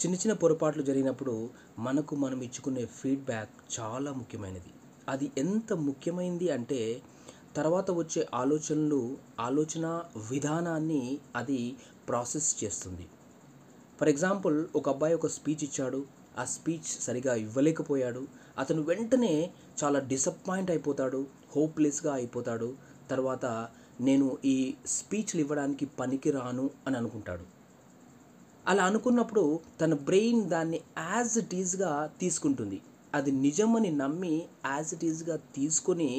చిన్న చిన్న పొరపాట్లు జరిగినప్పుడు మనకు మనం ఇచ్చుకునే ఫీడ్‌బ్యాక్ చాలా ముఖ్యమైనది. అది ఎంత ముఖ్యమైంది అంటే తర్వాత వచ్చే ఆలోచన విధానాన్ని అది ప్రాసెస్ చేస్తుంది. ఫర్ ఎగ్జాంపుల్ ఒక అబ్బాయి ఒక స్పీచ్ ఇచ్చాడు. ఆ స్పీచ్ సరిగ్గా ఇవ్వలేకపోయాడు. అతను వెంటనే చాలా డిసప్పాయింట్ అయిపోతాడు. హోప్‌లెస్‌గా అయిపోతాడు. తర్వాత నేను ఈ స్పీచ్‌లు ఇవ్వడానికి పనికిరాను అని అనుకుంటాడు. అలా అనుకున్నప్పుడు తన బ్రెయిన్ దాన్ని యాజ్ ఇట్ ఈజ్‌గా తీసుకుంటుంది. అది నిజమని నమ్మి యాజ్ ఇట్ ఈజ్‌గా తీసుకొని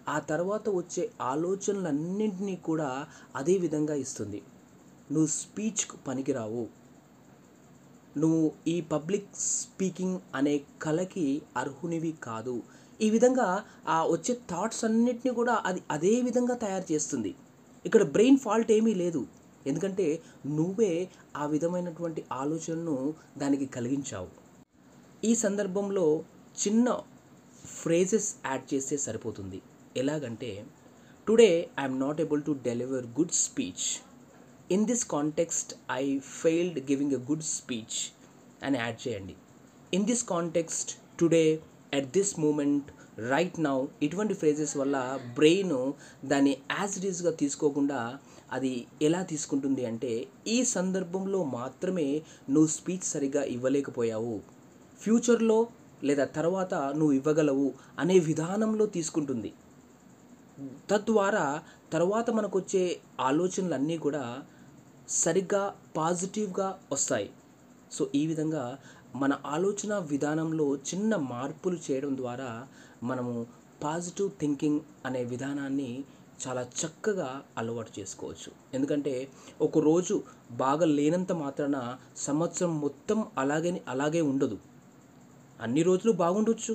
ఆ తర్వాత వచ్చే ఆలోచనలన్నింటినీ కూడా అదే విధంగా ఇస్తుంది. నువ్వు స్పీచ్‌కు పనికిరావు. నువ్వు ఈ పబ్లిక్ స్పీకింగ్ అనే కళకి అర్హునివి కాదు. ఈ విధంగా ఆ వచ్చే థాట్స్ అన్నిటిని కూడా అది అదే విధంగా తయారు చేస్తుంది. ఇక్కడ బ్రెయిన్ ఫాల్ట్ ఏమీ లేదు. ఎందుకంటే నువ్వే ఆ విధమైనటువంటి ఆలోచనను దానికి కలిగించావు. ఈ సందర్భంలో చిన్న ఫ్రేజెస్ యాడ్ చేస్తే సరిపోతుంది. ఎలాగంటే today I'm not able to deliver good speech. In this context I failed giving a good speech అని యాడ్ చేయండి. In this context today at this moment right now ఇటువంటి ఫ్రేజెస్ వల్ల బ్రెయిన్ దాన్ని as it ఈస్గా తీసుకోకుండా అది ఎలా తీసుకుంటుంది అంటే ఈ సందర్భంలో మాత్రమే నువ్వు స్పీచ్ సరిగ్గా ఇవ్వలేకపోయావు, ఫ్యూచర్లో లేదా తర్వాత నువ్వు ఇవ్వగలవు అనే విధానంలో తీసుకుంటుంది. తద్వారా తర్వాత మనకొచ్చే ఆలోచనలన్నీ కూడా సరిగ్గా పాజిటివ్గా వస్తాయి. సో ఈ విధంగా మన ఆలోచన విధానంలో చిన్న మార్పులు చేయడం ద్వారా మనము పాజిటివ్ థింకింగ్ అనే విధానాన్ని చాలా చక్కగా అలవాటు చేసుకోవచ్చు. ఎందుకంటే ఒకరోజు బాగా లేనంత మాత్రాన సంవత్సరం మొత్తం అలాగే ఉండదు. అన్ని రోజులు బాగుండొచ్చు,